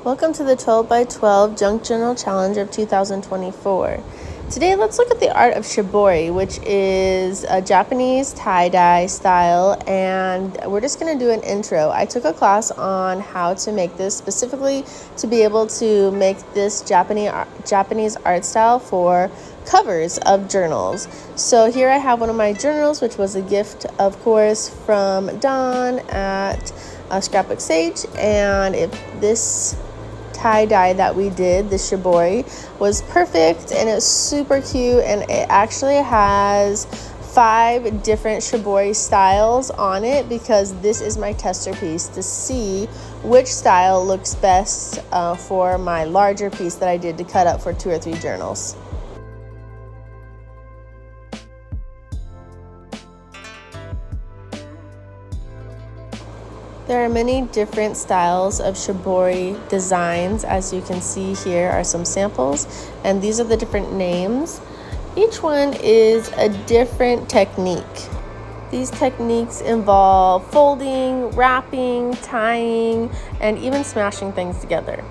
Welcome to the 12 by 12 Junk Journal Challenge of 2024. Today let's look at the art of Shibori, which is a Japanese tie-dye style, and we're just going to do an intro. I took a class on how to make this specifically to be able to make this Japanese art style for covers of journals. So here I have one of my journals, which was a gift, of course, from Dawn at Scrapbook Sage, and if this tie-dye that we did, the Shibori, was perfect and it's super cute, and it actually has 5 different Shibori styles on it because this is my tester piece to see which style looks best for my larger piece that I did to cut up for 2 or 3 journals. There are many different styles of Shibori designs. As you can see, here are some samples, and these are the different names. Each one is a different technique. These techniques involve folding, wrapping, tying, and even smashing things together.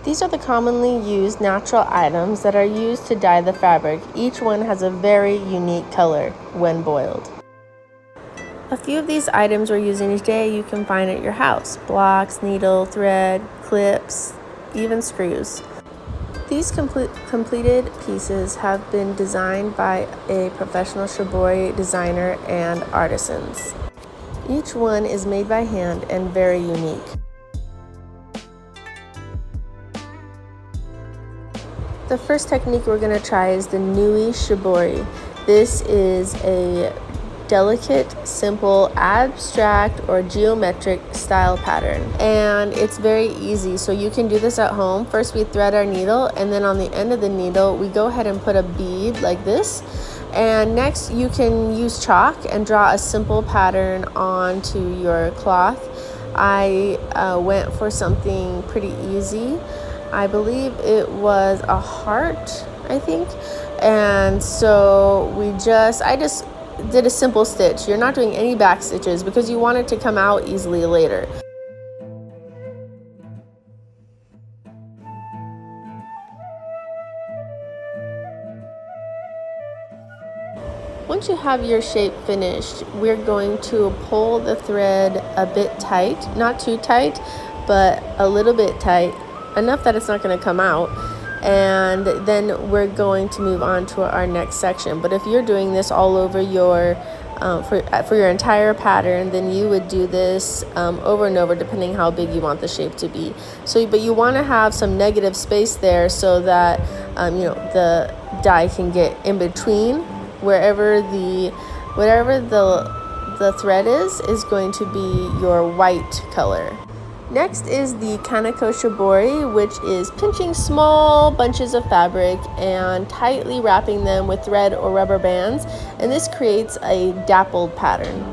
These are the commonly used natural items that are used to dye the fabric. Each one has a very unique color when boiled. A few of these items we're using today you can find at your house: blocks, needle, thread, clips, even screws. These completed pieces have been designed by a professional Shibori designer and artisans. Each one is made by hand and very unique. The first technique we're going to try is the Nui Shibori. This is a delicate, simple, abstract, or geometric style pattern, and it's very easy, so you can do this at home. First we thread our needle, and then on the end of the needle we go ahead and put a bead like this, and next you can use chalk and draw a simple pattern onto your cloth. I went for something pretty easy. I believe it was a heart, I think, and so I just did a simple stitch. You're not doing any back stitches because you want it to come out easily later. Once you have your shape finished, we're going to pull the thread a bit tight, not too tight, but a little bit tight, enough that it's not going to come out. And then we're going to move on to our next section. But if you're doing this all over your for your entire pattern, then you would do this over and over, depending how big you want the shape to be. But you want to have some negative space there so that the dye can get in between whatever the thread is going to be your white color. Next is the Kaneko Shibori, which is pinching small bunches of fabric and tightly wrapping them with thread or rubber bands, and this creates a dappled pattern.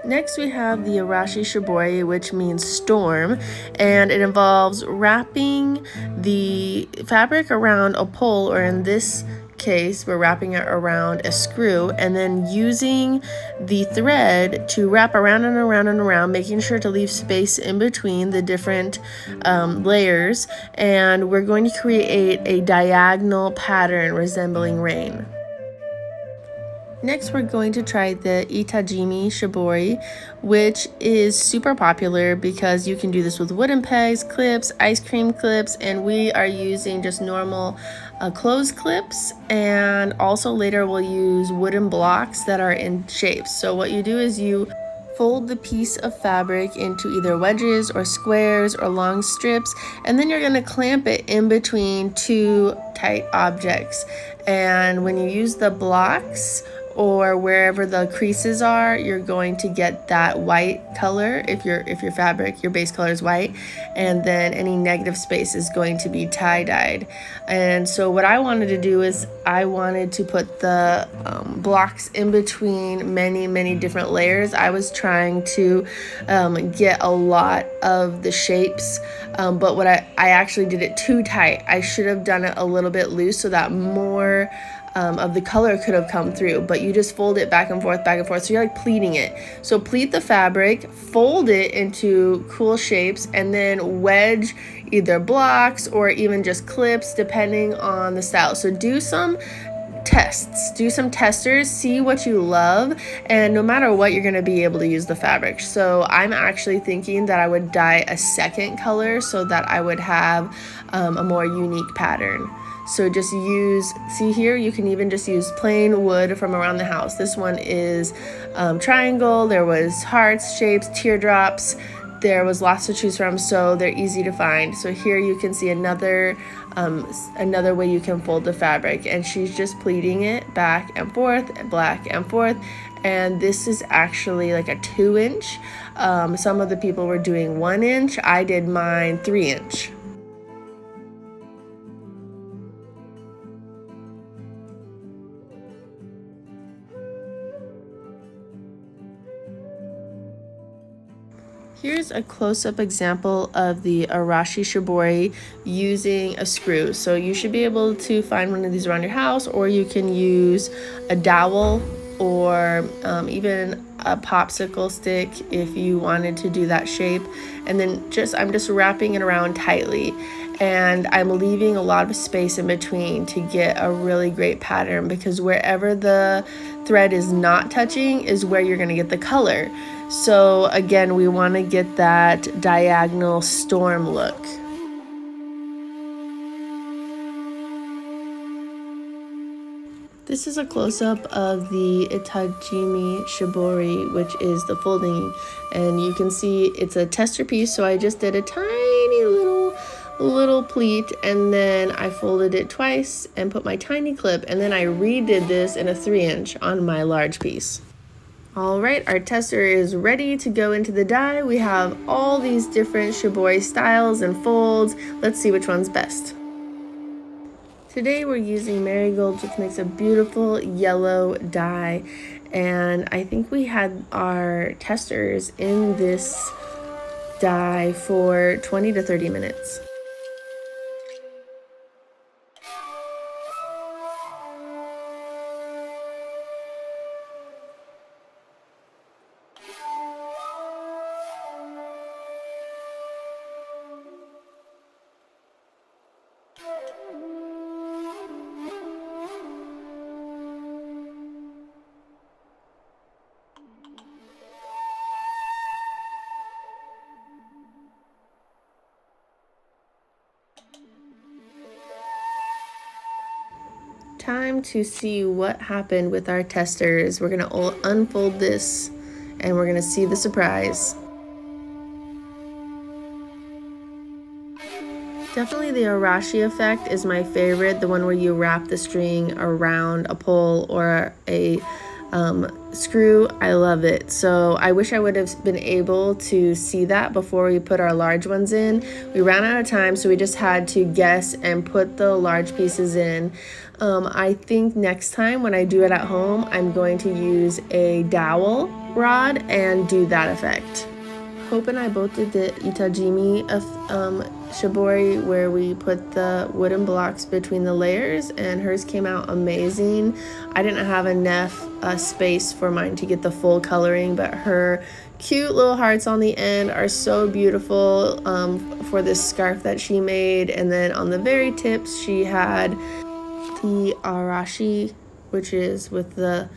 Next we have the Arashi Shibori, which means storm, and it involves wrapping the fabric around a pole, or in this case we're wrapping it around a screw, and then using the thread to wrap around and around and around, making sure to leave space in between the different layers, and we're going to create a diagonal pattern resembling rain. Next, we're going to try the Itajimi Shibori, which is super popular because you can do this with wooden pegs, clips, ice cream clips, and we are using just normal clothes clips, and also later we'll use wooden blocks that are in shapes. So what you do is you fold the piece of fabric into either wedges or squares or long strips, and then you're going to clamp it in between 2 tight objects. And when you use the blocks or wherever the creases are, you're going to get that white color if your fabric, your base color is white, and then any negative space is going to be tie-dyed. And so what I wanted to do is I wanted to put the blocks in between many different layers. I was trying to get a lot of the shapes, but what I actually did it too tight. I should have done it a little bit loose so that more of the color could have come through, but you just fold it back and forth, so you're like pleating it. So pleat the fabric, fold it into cool shapes, and then wedge either blocks or even just clips depending on the style. So do some tests, do some testers, see what you love, and no matter what, you're going to be able to use the fabric. So I'm actually thinking that I would dye a second color so that I would have a more unique pattern. So just use, see here, you can even just use plain wood from around the house. This one is triangle, there was hearts, shapes, teardrops, there was lots to choose from, so they're easy to find. So here you can see another way you can fold the fabric, and she's just pleating it back and forth, back and forth, and this is actually like a 2-inch. Some of the people were doing 1-inch. I did mine 3-inch. Here's a close-up example of the Arashi Shibori using a screw. So you should be able to find one of these around your house, or you can use a dowel or even a popsicle stick if you wanted to do that shape. And then I'm just wrapping it around tightly, and I'm leaving a lot of space in between to get a really great pattern, because wherever the thread is not touching is where you're going to get the color. So again, we want to get that diagonal storm look. This is a close-up of the Japanese Shibori, which is the folding, and you can see it's a tester piece, so I just did a tiny little pleat, and then I folded it twice and put my tiny clip, and then I redid this in a 3-inch on my large piece. All right, our tester is ready to go into the dye. We have all these different shibori styles and folds. Let's see which one's best. Today we're using marigolds, which makes a beautiful yellow dye, and I think we had our testers in this dye for 20 to 30 minutes. Time to see what happened with our testers. We're gonna unfold this and we're gonna see the surprise. Definitely the Arashi effect is my favorite, the one where you wrap the string around a pole or a screw. I love it. So I wish I would have been able to see that before we put our large ones in. We ran out of time, so we just had to guess and put the large pieces in. I think next time when I do it at home, I'm going to use a dowel rod and do that effect. Hope and I both did the Itajimi Shibori, where we put the wooden blocks between the layers, and hers came out amazing. I didn't have enough space for mine to get the full coloring, but her cute little hearts on the end are so beautiful for this scarf that she made. And then on the very tips, she had the Arashi, which is with the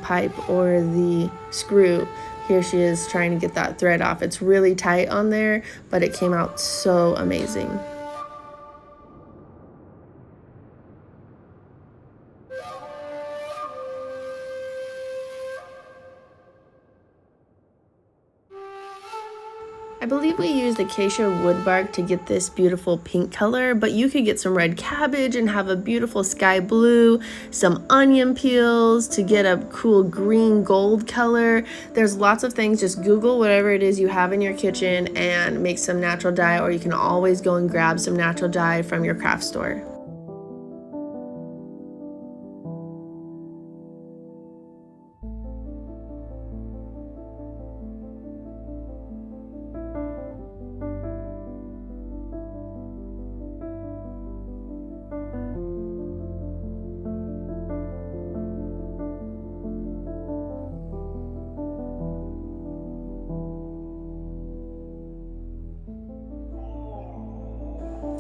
pipe or the screw. Here she is trying to get that thread off. It's really tight on there, but it came out so amazing. I believe we used acacia wood bark to get this beautiful pink color, but you could get some red cabbage and have a beautiful sky blue, some onion peels to get a cool green gold color. There's lots of things. Just Google whatever it is you have in your kitchen and make some natural dye, or you can always go and grab some natural dye from your craft store.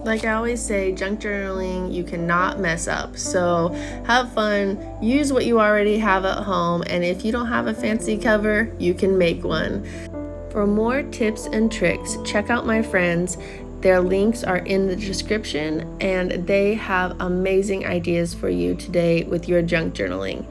Like I always say, junk journaling you cannot mess up. So have fun, use what you already have at home, and if you don't have a fancy cover, you can make one. For more tips and tricks, check out my friends. Their links are in the description, and they have amazing ideas for you today with your junk journaling.